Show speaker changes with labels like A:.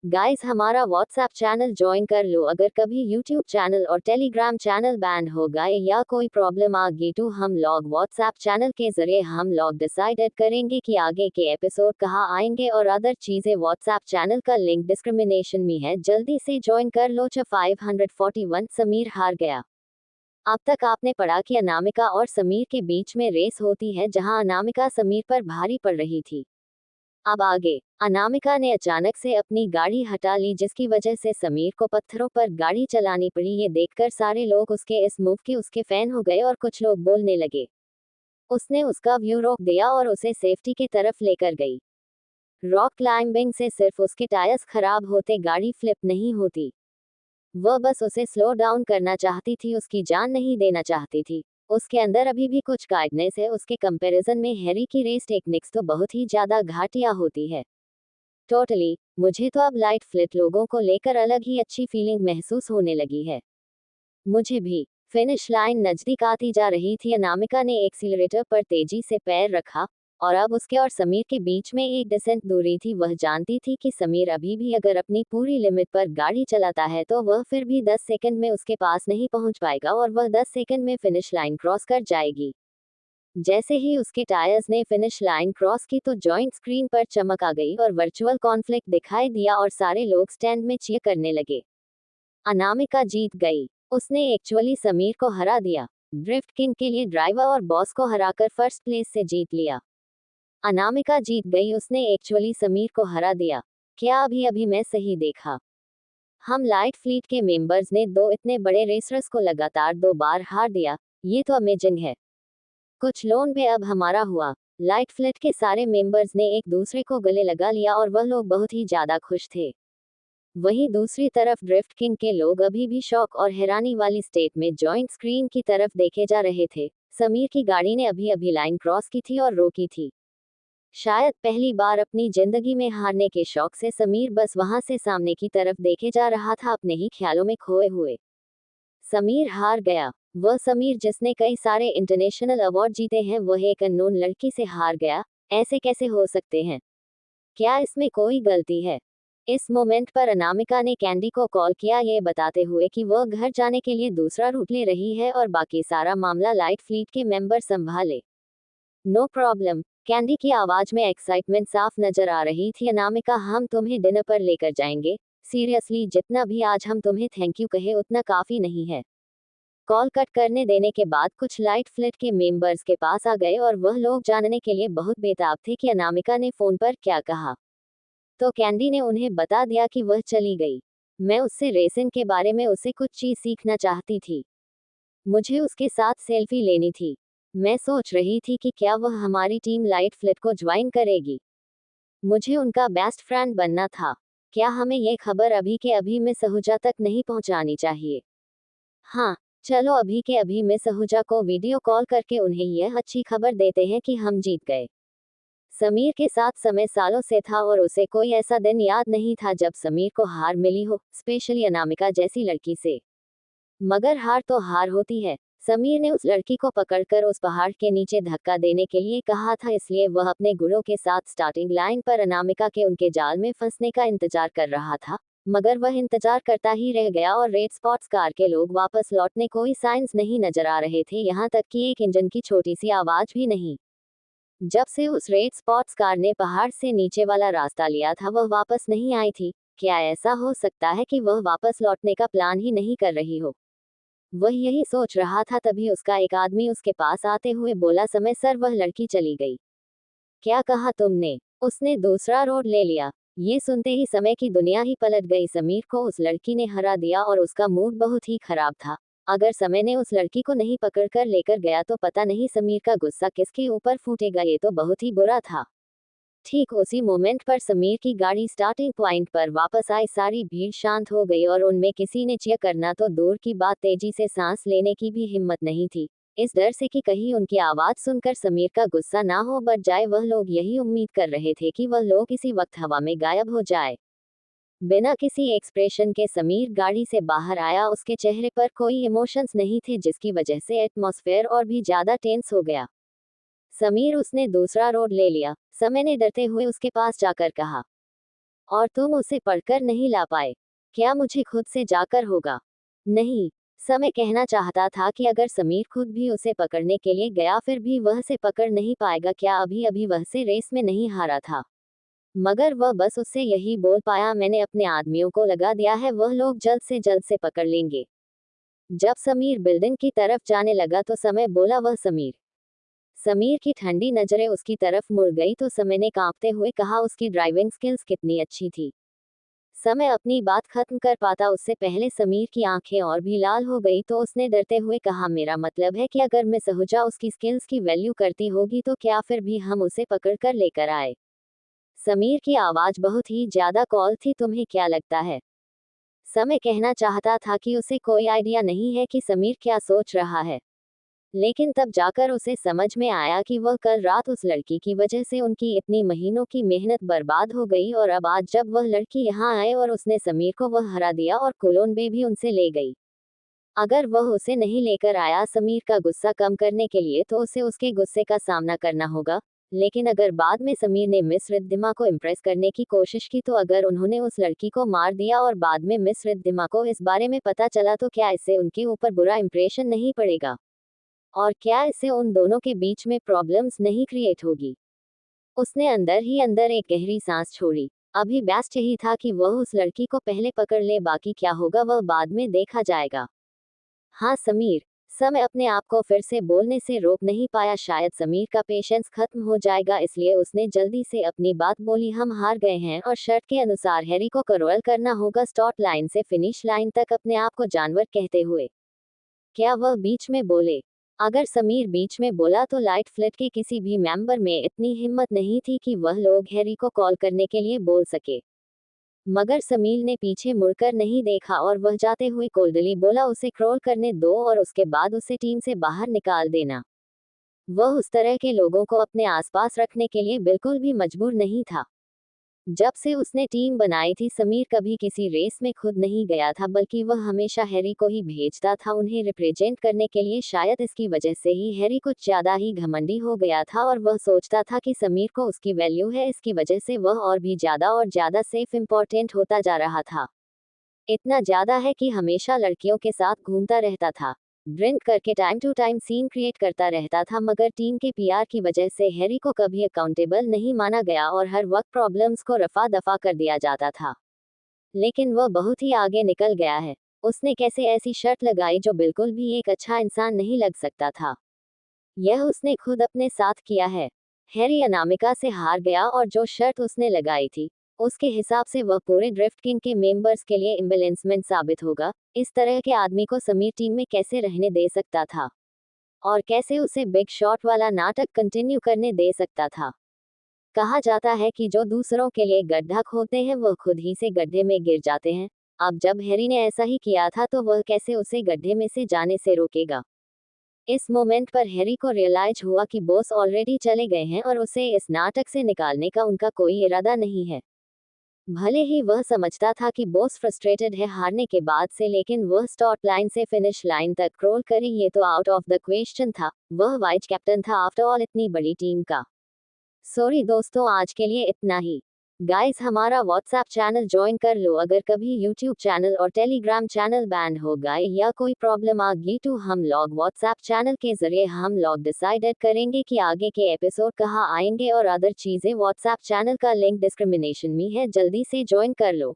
A: Guys हमारा WhatsApp channel join कर लो। अगर कभी यूट्यूब चैनल और टेलीग्राम चैनल बैन हो गए या कोई प्रॉब्लम आ गई तो हम लोग व्हाट्सएप चैनल के जरिए हम लोग डिसाइड करेंगे कि आगे के एपिसोड कहाँ आएंगे और अदर चीजें। व्हाट्सएप चैनल का लिंक डिस्क्रिमिनेशन में है, जल्दी से ज्वाइन कर लो। 541 समीर हार गया। अब तक आपने पढ़ा कि अनामिका और समीर के बीच में रेस होती है जहां अनामिका समीर पर भारी पड़ रही थी। अब आगे अनामिका ने अचानक से अपनी गाड़ी हटा ली जिसकी वजह से समीर को पत्थरों पर गाड़ी चलानी पड़ी। ये देखकर सारे लोग उसके इस मूव के उसके फैन हो गए और कुछ लोग बोलने लगे। उसने उसका व्यू रोक दिया और उसे सेफ्टी की तरफ लेकर गई। रॉक क्लाइंबिंग से सिर्फ उसके टायर्स खराब होते, गाड़ी फ्लिप नहीं होती। वह बस उसे स्लो डाउन करना चाहती थी, उसकी जान नहीं देना चाहती थी। उसके अंदर अभी भी कुछ काइंडनेस है। उसके कंपैरिजन में हैरी की रेस टेक्निक्स तो बहुत ही ज्यादा घाटिया होती है। टोटली मुझे तो अब लाइट फ्लिट लोगों को लेकर अलग ही अच्छी फीलिंग महसूस होने लगी है। मुझे भी। फिनिश लाइन नजदीक आती जा रही थी। अनामिका ने एक्सीलरेटर पर तेजी से पैर रखा और अब उसके और समीर के बीच में एक डिसेंट दूरी थी। वह जानती थी कि समीर अभी भी अगर अपनी पूरी लिमिट पर गाड़ी चलाता है तो वह फिर भी 10 सेकंड में उसके पास नहीं पहुंच पाएगा और वह 10 सेकंड में फिनिश लाइन क्रॉस कर जाएगी। जैसे ही उसके टायर्स ने फिनिश लाइन क्रॉस की तो जॉइंट स्क्रीन पर चमक आ गई और वर्चुअल कॉन्फ्लिक्ट दिखाई दिया और सारे लोग स्टैंड में चीयर करने लगे। अनामिका जीत गई। उसने एक्चुअली समीर को हरा दिया। ड्रिफ्ट किंग के लिए ड्राइवर और बॉस को हराकर फर्स्ट प्लेस से जीत लिया। अनामिका जीत गई, उसने एक्चुअली समीर को हरा दिया। क्या अभी अभी मैं सही देखा? हम लाइट फ्लीट के मेंबर्स ने दो इतने बड़े रेसर्स को लगातार 2 बार हार दिया। ये तो अमेजिंग है। कुछ लोन भी अब हमारा हुआ। लाइट फ्लीट के सारे मेंबर्स ने एक दूसरे को गले लगा लिया और वह लोग बहुत ही ज्यादा खुश थे। वहीं दूसरी तरफ ड्रिफ्ट किंग के लोग अभी भी शौक और हैरानी वाली स्टेट में जॉइंट स्क्रीन की तरफ देखे जा रहे थे। समीर की गाड़ी ने अभी अभी लाइन क्रॉस की थी और रोकी थी। शायद पहली बार अपनी जिंदगी में हारने के शौक से समीर बस वहां से सामने की तरफ देखे जा रहा था, अपने ही ख्यालों में खोए हुए। समीर हार गया। वह समीर जिसने कई सारे इंटरनेशनल अवार्ड जीते हैं, वह एक अननोन लड़की से हार गया। ऐसे कैसे हो सकते हैं? क्या इसमें कोई गलती है? इस मोमेंट पर अनामिका ने कैंडी को कॉल किया, ये बताते हुए कि वह घर जाने के लिए दूसरा रूट ले रही है और बाकी सारा मामला लाइट फ्लीट के मेंबर संभाले। No problem. कैंडी की आवाज में एक्साइटमेंट साफ नजर आ रही थी। अनामिका, हम तुम्हें डिनर पर लेकर जाएंगे। सीरियसली, जितना भी आज हम तुम्हें थैंक यू कहे उतना काफी नहीं है। कॉल कट करने देने के बाद कुछ लाइट फ्लिट के मेंबर्स के पास आ गए और वह लोग जानने के लिए बहुत बेताब थे कि अनामिका ने फोन पर क्या कहा। तो कैंडी ने उन्हें बता दिया कि वह चली गई। मैं उससे रेसिंग के बारे में उसे कुछ चीज सीखना चाहती थी। मुझे उसके साथ सेल्फी लेनी थी। मैं सोच रही थी कि क्या वह हमारी टीम लाइट फ्लिट को ज्वाइन करेगी। मुझे उनका बेस्ट फ्रेंड बनना था। क्या हमें ये खबर अभी के अभी मिस सहूजा तक नहीं पहुंचानी चाहिए? हाँ, चलो अभी के अभी मिस सहूजा को वीडियो कॉल करके उन्हें यह अच्छी खबर देते हैं कि हम जीत गए। समीर के साथ समय सालों से था और उसे कोई ऐसा दिन याद नहीं था जब समीर को हार मिली हो, स्पेशली अनामिका जैसी लड़की से। मगर हार तो हार होती है। समीर ने उस लड़की को पकड़कर उस पहाड़ के नीचे धक्का देने के लिए कहा था, इसलिए वह अपने गुणों के साथ स्टार्टिंग लाइन पर अनामिका के उनके जाल में फंसने का इंतजार कर रहा था। मगर वह इंतजार करता ही रह गया और रेड स्पॉट्स कार के लोग वापस लौटने कोई साइंस नहीं नजर आ रहे थे, यहाँ तक कि एक इंजन की छोटी सी आवाज भी नहीं। जब से उस रेड स्पॉट्स कार ने पहाड़ से नीचे वाला रास्ता लिया था वह वापस नहीं आई थी। क्या ऐसा हो सकता है कि वह वापस लौटने का प्लान ही नहीं कर रही हो? वह यही सोच रहा था तभी उसका एक आदमी उसके पास आते हुए बोला, समय सर, वह लड़की चली गई। क्या कहा तुमने? उसने दूसरा रोड ले लिया। ये सुनते ही समय की दुनिया ही पलट गई। समीर को उस लड़की ने हरा दिया और उसका मूड बहुत ही खराब था। अगर समय ने उस लड़की को नहीं पकड़कर लेकर गया तो पता नहीं समीर का गुस्सा किसके ऊपर फूटेगा। ये तो बहुत ही बुरा था। ठीक उसी मोमेंट पर समीर की गाड़ी स्टार्टिंग पॉइंट पर वापस आई। सारी भीड़ शांत हो गई और उनमें किसी ने चीयर करना तो दूर की बात, तेजी से सांस लेने की भी हिम्मत नहीं थी। इस डर से कि कहीं उनकी आवाज सुनकर समीर का गुस्सा ना हो बढ़ जाए, वह लोग यही उम्मीद कर रहे थे कि वह लोग इसी वक्त हवा में गायब हो जाए। बिना किसी एक्सप्रेशन के समीर गाड़ी से बाहर आया। उसके चेहरे पर कोई इमोशंस नहीं थे जिसकी वजह से एटमॉस्फेयर और भी ज्यादा टेंस हो गया। समीर, उसने दूसरा रोड ले लिया। समय ने डरते हुए उसके पास जाकर कहा। और तुम उसे पढ़कर नहीं ला पाए। क्या मुझे खुद से जाकर होगा? नहीं। समय कहना चाहता था कि अगर समीर खुद भी उसे पकड़ने के लिए गया फिर भी वह से पकड़ नहीं पाएगा। क्या अभी अभी वह से रेस में नहीं हारा था? मगर वह बस उससे यही बोल पाया, मैंने अपने आदमियों को लगा दिया है, वह लोग जल्द से पकड़ लेंगे। जब समीर बिल्डिंग की तरफ जाने लगा तो समय बोला, वह समीर। समीर की ठंडी नजरें उसकी तरफ मुड़ गई तो समय ने कांपते हुए कहा, उसकी ड्राइविंग स्किल्स कितनी अच्छी थी। समय अपनी बात खत्म कर पाता उससे पहले समीर की आंखें और भी लाल हो गई तो उसने डरते हुए कहा, मेरा मतलब है कि अगर मैं सहुजा उसकी स्किल्स की वैल्यू करती होगी तो क्या फिर भी हम उसे पकड़ कर लेकर आए? समीर की आवाज बहुत ही ज्यादा कॉल थी, तुम्हें क्या लगता है? समय कहना चाहता था कि उसे कोई आइडिया नहीं है कि समीर क्या सोच रहा है, लेकिन तब जाकर उसे समझ में आया कि वह कल रात उस लड़की की वजह से उनकी इतनी महीनों की मेहनत बर्बाद हो गई और अब आज जब वह लड़की यहाँ आए और उसने समीर को वह हरा दिया और कोलोनबे भी उनसे ले गई। अगर वह उसे नहीं लेकर आया समीर का गुस्सा कम करने के लिए तो उसे उसके गुस्से का सामना करना होगा। लेकिन अगर बाद में समीर ने मिस रिद्धिमा को इम्प्रेस करने की कोशिश की, तो अगर उन्होंने उस लड़की को मार दिया और बाद में मिस रिद्धिमा को इस बारे में पता चला तो क्या इससे उनके ऊपर बुरा इंप्रेशन नहीं पड़ेगा? और क्या इससे उन दोनों के बीच में प्रॉब्लम्स नहीं क्रिएट होगी? उसने अंदर ही अंदर एक गहरी सांस छोड़ी। अभी बेस्ट यही था कि वह उस लड़की को पहले पकड़ ले, बाकी क्या होगा वह बाद में देखा जाएगा। हाँ समीर। समय अपने आप को फिर से बोलने से रोक नहीं पाया, शायद समीर का पेशेंस खत्म हो जाएगा इसलिए उसने जल्दी से अपनी बात बोली, हम हार गए हैं और शर्त के अनुसार हैरी को करोल करना होगा स्टार्ट लाइन से फिनिश लाइन तक, अपने आप को जानवर कहते हुए। क्या वह बीच में बोले? अगर समीर बीच में बोला तो लाइट फ्लिट के किसी भी मेंबर में इतनी हिम्मत नहीं थी कि वह लोग हैरी को कॉल करने के लिए बोल सके। मगर समीर ने पीछे मुड़कर नहीं देखा और वह जाते हुए कोल्डली बोला, उसे क्रोल करने दो और उसके बाद उसे टीम से बाहर निकाल देना। वह उस तरह के लोगों को अपने आसपास रखने के लिए बिल्कुल भी मजबूर नहीं था। जब से उसने टीम बनाई थी समीर कभी किसी रेस में खुद नहीं गया था, बल्कि वह हमेशा हैरी को ही भेजता था उन्हें रिप्रेजेंट करने के लिए। शायद इसकी वजह से ही हैरी कुछ ज्यादा ही घमंडी हो गया था और वह सोचता था कि समीर को उसकी वैल्यू है, इसकी वजह से वह और भी ज्यादा सेफ इम्पोर्टेंट होता जा रहा था। इतना ज्यादा है कि हमेशा लड़कियों के साथ घूमता रहता था, ड्रिंक करके time to time scene create करता रहता था, मगर टीम के पीआर की वजह से हैरी को कभी अकाउंटेबल नहीं माना गया और हर वक्त प्रॉब्लम्स को रफा दफा कर दिया जाता था। लेकिन वह बहुत ही आगे निकल गया है। उसने कैसे ऐसी शर्त लगाई जो बिल्कुल भी एक अच्छा इंसान नहीं लग सकता था। यह उसने खुद अपने साथ किया है। हैरी अनामिका से हार गया और जो शर्त उसने लगाई थी उसके हिसाब से वह पूरे ड्रिफ्ट किंग के मेंबर्स के लिए इम्बैलेंसमेंट साबित होगा। इस तरह के आदमी को समीर टीम में कैसे रहने दे सकता था और कैसे उसे बिग शॉट वाला नाटक कंटिन्यू करने दे सकता था? कहा जाता है कि जो दूसरों के लिए गड्ढा खोदते हैं वह खुद ही से गड्ढे में गिर जाते हैं। अब जब हैरी ने ऐसा ही किया था तो वह कैसे उसे गड्ढे में से जाने से रोकेगा? इस मोमेंट पर हैरी को रियलाइज हुआ कि बॉस ऑलरेडी चले गए हैं और उसे इस नाटक से निकालने का उनका कोई इरादा नहीं है। भले ही वह समझता था कि बॉस फ्रस्ट्रेटेड है हारने के बाद से, लेकिन वह स्टार्ट लाइन से फिनिश लाइन तक क्रोल करे ये तो आउट ऑफ द क्वेश्चन था। वह वाइस कैप्टन था आफ्टर ऑल इतनी बड़ी टीम का। सॉरी दोस्तों, आज के लिए इतना ही। गाइस हमारा व्हाट्सएप चैनल ज्वाइन कर लो, अगर कभी यूट्यूब चैनल और टेलीग्राम चैनल बैन हो गए या कोई प्रॉब्लम आ गई तो हम लोग व्हाट्सएप चैनल के जरिए हम लोग डिसाइडेड करेंगे कि आगे के एपिसोड कहाँ आएंगे और अदर चीजें। व्हाट्सएप चैनल का लिंक डिस्क्रिमिनेशन में है, जल्दी से ज्वाइन कर लो।